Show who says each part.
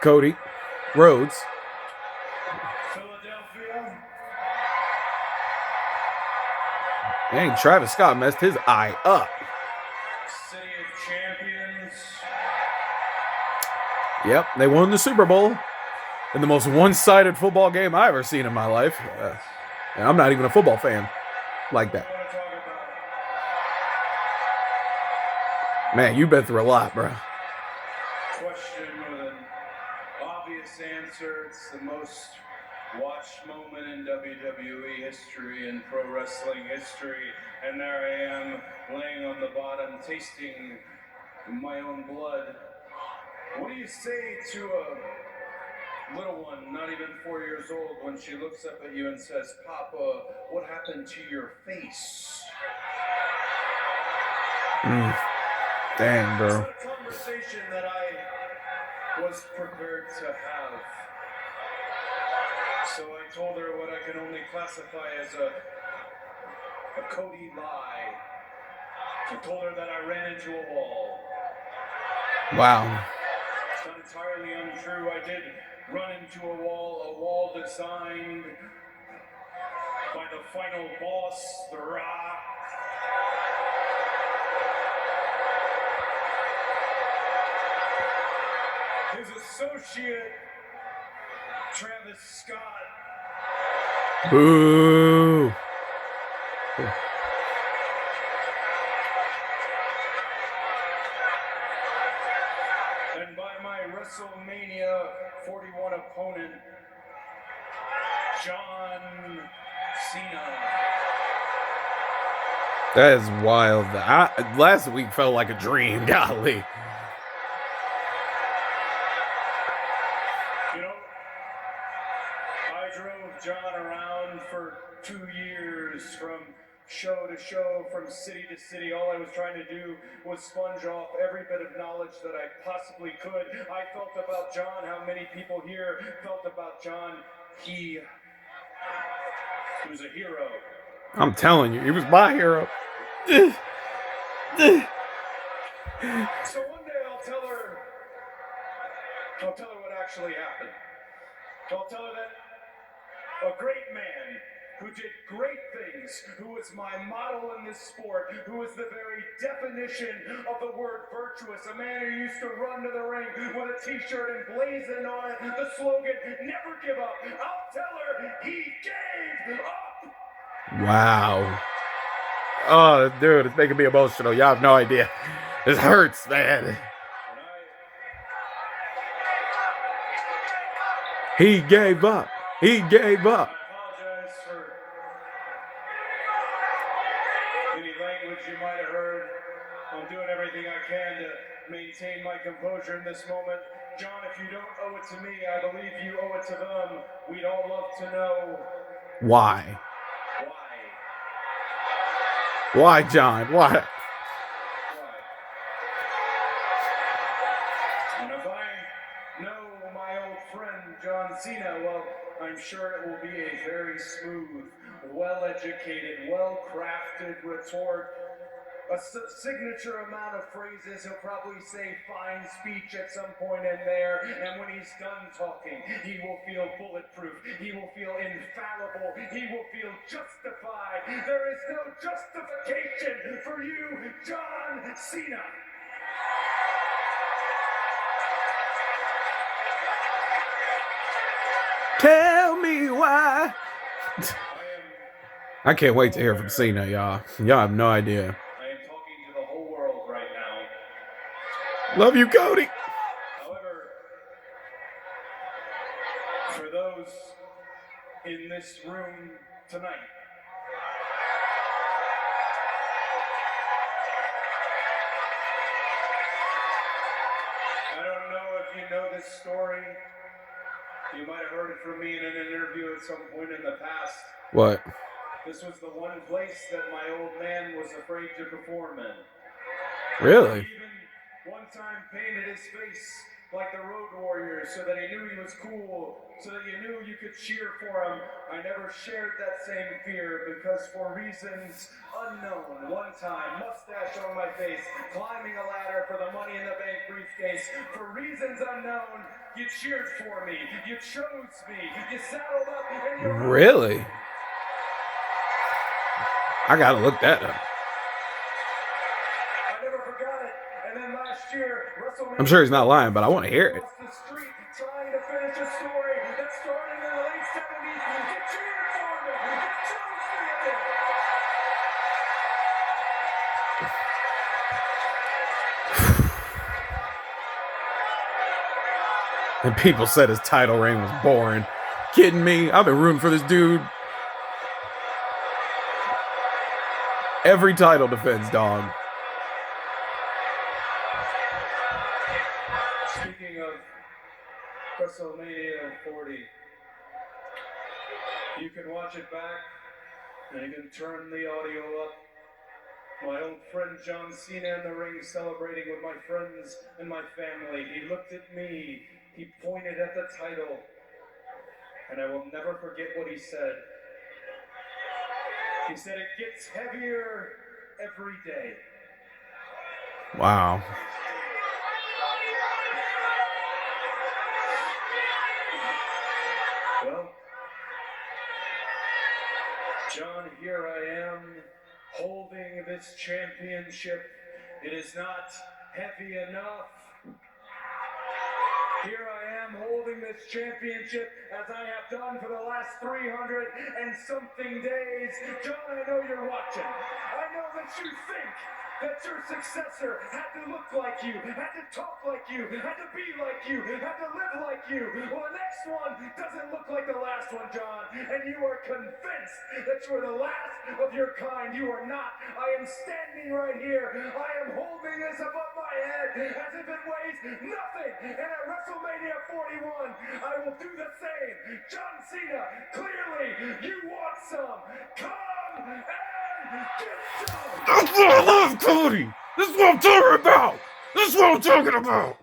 Speaker 1: Cody, Rhodes.
Speaker 2: Philadelphia.
Speaker 1: Dang, Travis Scott messed his eye up.
Speaker 2: City of Champions.
Speaker 1: Yep, they won the Super Bowl in the most one-sided football game I've ever seen in my life. And I'm not even a football fan like that. Man, you've been through a lot, bro.
Speaker 2: Question with an obvious answer. It's the most watched moment in WWE history and pro wrestling history. And there I am, laying on the bottom, tasting my own blood. What do you say to a little one, not even 4 years old, when she looks up at you and says, "Papa, what happened to your face?"
Speaker 1: Dang, bro.
Speaker 2: It's a conversation that I was prepared to have. So I told her what I can only classify as a Cody lie. I told her that I ran into a wall.
Speaker 1: Wow.
Speaker 2: It's not entirely untrue. I did run into a wall designed by the final boss, The Rock. His associate, Travis Scott.
Speaker 1: Boo.
Speaker 2: And by my WrestleMania 41 opponent, John Cena.
Speaker 1: That is wild. Last week felt like a dream. Golly.
Speaker 2: You know, I drove John around for 2 years from show to show, from city to city. All I was trying to do was sponge off every bit of knowledge that I possibly could. I felt about John how many people here felt about John. He was a hero.
Speaker 1: I'm telling you, he was my hero.
Speaker 2: So one day I'll tell her what actually happened. I'll tell her that a great man who did great things, who was my model in this sport, who was the very definition of the word virtuous, a man who used to run to the ring with a t-shirt emblazoned on it the slogan, "Never give up." I'll tell her he gave up.
Speaker 1: Wow. Oh, dude, it's making me emotional. Y'all have no idea. This hurts, man. He gave up. He gave up.
Speaker 2: I apologize for any language you might have heard. I'm doing everything I can to maintain my composure in this moment. John, if you don't owe it to me, I believe you owe it to them. We'd all love to know
Speaker 1: Why?
Speaker 2: why.
Speaker 1: Why, John? Why?
Speaker 2: And if I know my old friend John Cena, well, I'm sure it will be a very smooth, well-educated, well-crafted retort. A signature amount of phrases. He'll probably say fine speech at some point in there, and when he's done talking, he will feel bulletproof. He will feel infallible. He will feel justified. There is no justification for you, John Cena.
Speaker 1: Tell me why. I can't wait to hear from Cena, y'all. Y'all have no idea.
Speaker 2: I am talking to the whole world right now.
Speaker 1: Love you, Cody.
Speaker 2: However, for those in this room tonight, I don't know if you know this story. You might have heard it from me in an interview at some point in the past.
Speaker 1: What?
Speaker 2: This was the one place that my old man was afraid to perform in.
Speaker 1: Really?
Speaker 2: He even one time painted his face like the Road Warriors, so that he knew he was cool, so that you knew you could cheer for him. I never shared that same fear because for reasons unknown, one time, mustache on my face, climbing a ladder for the Money in the Bank briefcase, for reasons unknown, you cheered for me, you chose me, you saddled up and you
Speaker 1: Really? I gotta look that up.
Speaker 2: I never forgot it. And then last year, WrestleMania,
Speaker 1: I'm sure he's not lying, but I want to hear it.
Speaker 2: across the street trying to finish a story that started in the late 70s. You cheered for me. You chose me again.
Speaker 1: And people said his title reign was boring. Kidding me? I've been rooting for this dude. Every title defense, dog.
Speaker 2: Speaking of WrestleMania 40, you can watch it back and you can turn the audio up. My old friend John Cena in the ring celebrating with my friends and my family. He looked at me, he pointed at the title, and I will never forget what he said. He said, "It gets heavier every day."
Speaker 1: Wow.
Speaker 2: Well, John, here I am holding this championship. It is not heavy enough. Here I am holding this championship as I have done for the last 300 and something days. John, I know you're watching. I know that you think that your successor had to look like you, had to talk like you, had to be like you, had to live like you. Well, the next one doesn't look like the last one, John, and you are convinced that you are the last of your kind. You are not. I am standing right here. I am holding this above my head as if it weighs nothing. And at WrestleMania 41, I will do the same. John Cena, clearly you want some. Come and get some.
Speaker 1: That's what I love, Cody. This is what I'm talking about. This is what I'm talking about.